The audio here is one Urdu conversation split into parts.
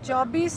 24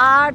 8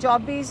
24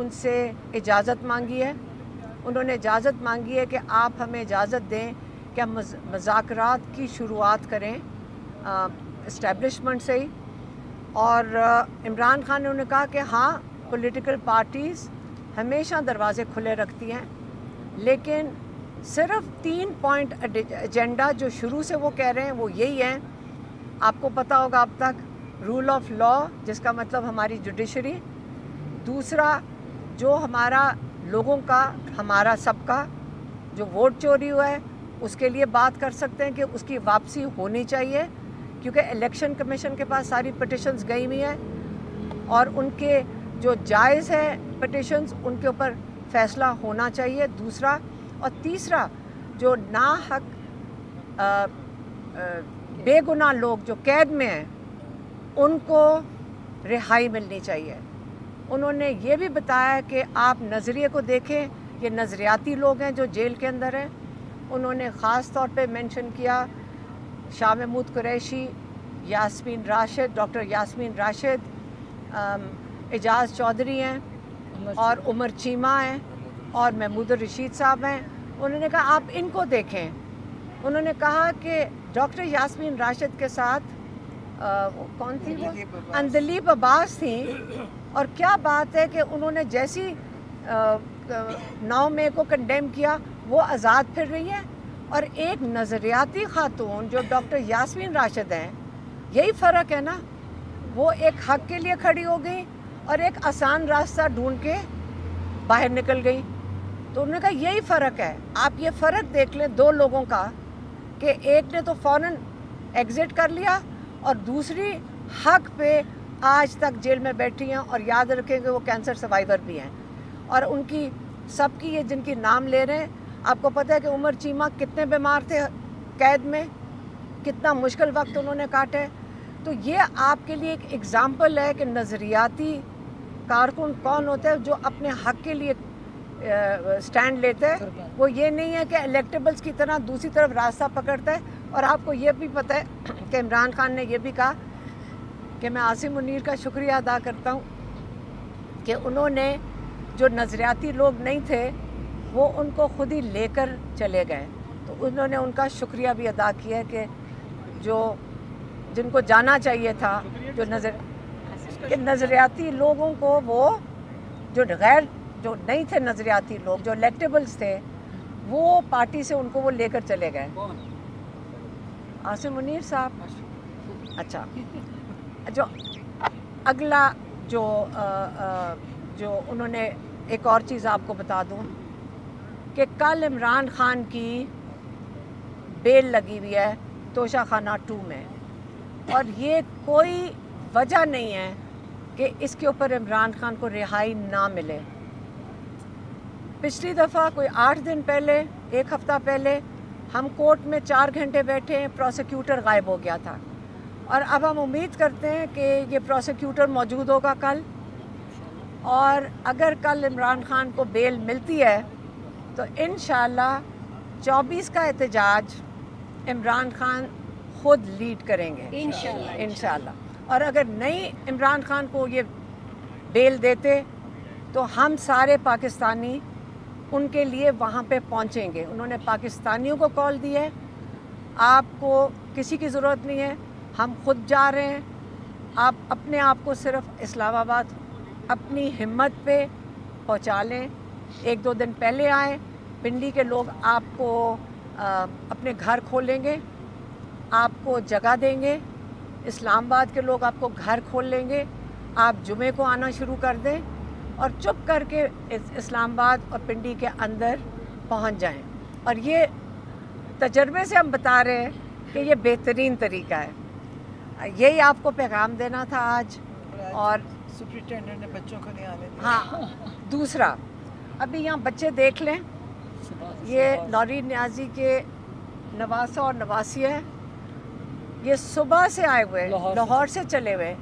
ان سے اجازت مانگی ہے. انہوں نے اجازت مانگی ہے کہ آپ ہمیں اجازت دیں کہ ہم مذاکرات کی شروعات کریں اسٹیبلشمنٹ سے ہی. اور عمران خان نے انہوں نے کہا کہ ہاں پولیٹیکل پارٹیز ہمیشہ دروازے کھلے رکھتی ہیں، لیکن صرف 3 پوائنٹ ایجنڈا جو شروع سے وہ کہہ رہے ہیں وہ یہی ہیں. آپ کو پتہ ہوگا اب تک رول آف لا، جس کا مطلب ہماری جوڈیشری. دوسرا جو ہمارا لوگوں کا، ہمارا سب کا جو ووٹ چوری ہوا ہے اس کے لیے بات کر سکتے ہیں کہ اس کی واپسی ہونی چاہیے، کیونکہ الیکشن کمیشن کے پاس ساری پٹیشنز گئی ہوئی ہیں اور ان کے جو جائز ہے پٹیشنز ان کے اوپر فیصلہ ہونا چاہیے. دوسرا اور تیسرا جو ناحق بے گناہ لوگ جو قید میں ہیں ان کو رہائی ملنی چاہیے. انہوں نے یہ بھی بتایا کہ آپ نظریے کو دیکھیں، یہ نظریاتی لوگ ہیں جو جیل کے اندر ہیں. انہوں نے خاص طور پہ منشن کیا شاہ محمود قریشی، یاسمین راشد، ڈاکٹر یاسمین راشد، اعجاز چودھری ہیں اور عمر چیمہ ہیں اور محمود الرشید صاحب ہیں. انہوں نے کہا آپ ان کو دیکھیں. انہوں نے کہا کہ ڈاکٹر یاسمین راشد کے ساتھ کون تھی وہ؟ اندلیب عباس تھیں، اور کیا بات ہے کہ انہوں نے جیسی 9 مئی کو کنڈیم کیا وہ آزاد پھر رہی ہے. اور ایک نظریاتی خاتون جو ڈاکٹر یاسمین راشد ہیں، یہی فرق ہے نا، وہ ایک حق کے لیے کھڑی ہو گئی اور ایک آسان راستہ ڈھونڈ کے باہر نکل گئی. تو انہوں نے کہا یہی فرق ہے. آپ یہ فرق دیکھ لیں دو لوگوں کا کہ ایک نے تو فوراً ایگزٹ کر لیا اور دوسری حق پہ آج تک جیل میں بیٹھی ہیں. اور یاد رکھیں کہ وہ کینسر سروائیور بھی ہیں. اور ان کی سب کی یہ جن کی نام لے رہے ہیں، آپ کو پتہ ہے کہ عمر چیمہ کتنے بیمار تھے قید میں، کتنا مشکل وقت انہوں نے کاٹا ہے. تو یہ آپ کے لیے ایک اگزامپل ہے کہ نظریاتی کارکن کون ہوتا ہے جو اپنے حق کے لیے سٹینڈ لیتا ہے. وہ یہ نہیں ہے کہ الیکٹیبلز کی طرح دوسری طرف راستہ پکڑتا ہے. اور آپ کو یہ بھی پتہ ہے کہ عمران خان نے یہ بھی کہا کہ میں عاصم منیر کا شکریہ ادا کرتا ہوں کہ انہوں نے جو نظریاتی لوگ نہیں تھے وہ ان کو خود ہی لے کر چلے گئے. تو انہوں نے ان کا شکریہ بھی ادا کیا کہ جن کو جانا چاہیے تھا، جو نظریاتی لوگوں کو، وہ جو نہیں تھے نظریاتی لوگ، جو الیکٹیبلز تھے، وہ پارٹی سے ان کو وہ لے کر چلے گئے. عاصم منیر صاحب. اچھا، جو اگلا جو انہوں نے ایک اور چیز آپ کو بتا دوں کہ کل عمران خان کی بیل لگی ہوئی ہے توشہ خانہ 2 میں، اور یہ کوئی وجہ نہیں ہے کہ اس کے اوپر عمران خان کو رہائی نہ ملے. پچھلی دفعہ کوئی 8 دن پہلے، 1 ہفتہ پہلے، ہم کورٹ میں 4 گھنٹے بیٹھے ہیں، پروسیکیوٹر غائب ہو گیا تھا. اور اب ہم امید کرتے ہیں کہ یہ پروسیکیوٹر موجود ہوگا کل، اور اگر کل عمران خان کو بیل ملتی ہے تو انشاءاللہ 24 کا احتجاج عمران خان خود لیڈ کریں گے انشاءاللہ. اور اگر نہیں عمران خان کو یہ بیل دیتے تو ہم سارے پاکستانی ان کے لیے وہاں پہ پہنچیں گے. انہوں نے پاکستانیوں کو کال دی ہے، آپ کو کسی کی ضرورت نہیں ہے، ہم خود جا رہے ہیں. آپ اپنے آپ کو صرف اسلام آباد اپنی ہمت پہ پہنچا لیں. 1-2 دن پہلے آئیں. پنڈی کے لوگ آپ کو اپنے گھر کھولیں گے، آپ کو جگہ دیں گے. اسلام آباد کے لوگ آپ کو گھر کھول لیں گے. آپ جمعے کو آنا شروع کر دیں اور چپ کر کے اسلام آباد اور پنڈی کے اندر پہنچ جائیں. اور یہ تجربے سے ہم بتا رہے ہیں کہ یہ بہترین طریقہ ہے. یہی آپ کو پیغام دینا تھا آج. اور سپرنٹینڈنٹ نے بچوں کو نہیں آنے دیا. ہاں، دوسرا ابھی یہاں بچے دیکھ لیں، یہ نوری نیازی کے نواسہ اور نواسی ہیں. یہ صبح سے آئے ہوئے، لاہور سے چلے ہوئے،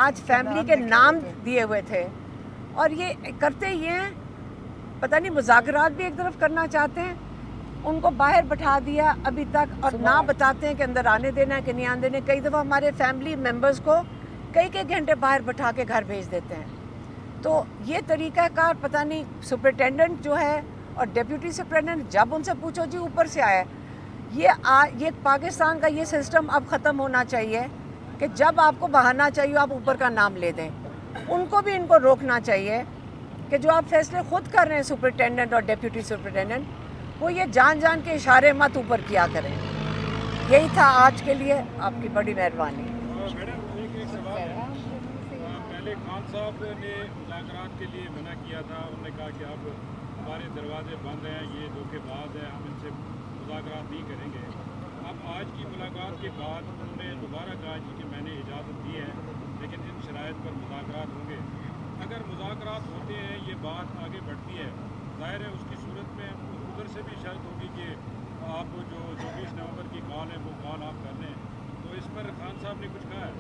آج فیملی کے نام دیے ہوئے تھے. اور یہ کرتے یہ ہیں، پتہ نہیں مذاکرات بھی ایک طرف کرنا چاہتے ہیں. ان کو باہر بٹھا دیا ابھی تک، اور نہ بتاتے ہیں کہ اندر آنے دینا ہے کہ نہیں آنے دینا. کئی دفعہ ہمارے فیملی ممبرز کو کئی گھنٹے باہر بٹھا کے گھر بھیج دیتے ہیں. تو یہ طریقہ کار پتہ نہیں سپرنٹینڈنٹ جو ہے اور ڈپیوٹی سپرنٹینڈنٹ جب ان سے پوچھو جی اوپر سے آیا ہے، یہ پاکستان کا یہ سسٹم اب ختم ہونا چاہیے کہ جب آپ کو بہانا چاہیے آپ اوپر کا نام لے دیں. ان کو بھی ان کو روکنا چاہیے کہ جو آپ فیصلے خود کر رہے ہیں سپرنٹینڈنٹ اور ڈپیوٹی سپرنٹینڈنٹ، وہ یہ جان جان کے اشارے مت اوپر کیا کریں. یہی تھا آج کے لیے. آپ کی بڑی مہربانی. میڈم ایک سوال ہے. پہلے خان صاحب نے مذاکرات کے لیے منع کیا تھا، انہوں نے کہا کہ اب ہمارے دروازے بند ہیں، یہ دھوکے باز ہیں، ہم ان سے مذاکرات نہیں کریں گے. اب آج کی ملاقات کے بعد انہوں نے دوبارہ کہا کہ میں نے اجازت دی ہے لیکن ان شرائط پر مذاکرات ہوں گے. اگر مذاکرات ہوتے ہیں یہ بات آگے بڑھتی ہے، ظاہر ہے اس کی صورت میں ادھر سے بھی شرط ہوگی کہ آپ جو 24 نومبر کی کال ہے وہ کال آپ کر لیں. تو اس پر خان صاحب نے کچھ کہا ہے؟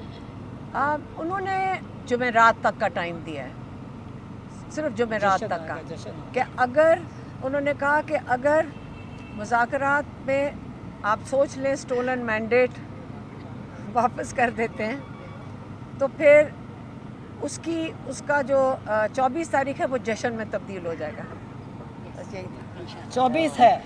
انہوں نے جمعرات تک کا ٹائم دیا ہے، صرف جمعرات تک کا، کہ اگر انہوں نے کہا کہ اگر مذاکرات میں آپ سوچ لیں سٹولن مینڈیٹ واپس کر دیتے ہیں تو پھر اس کا جو 24 تاریخ ہے وہ جشن میں تبدیل ہو جائے گا. بس یہی تھا. 24 ہے.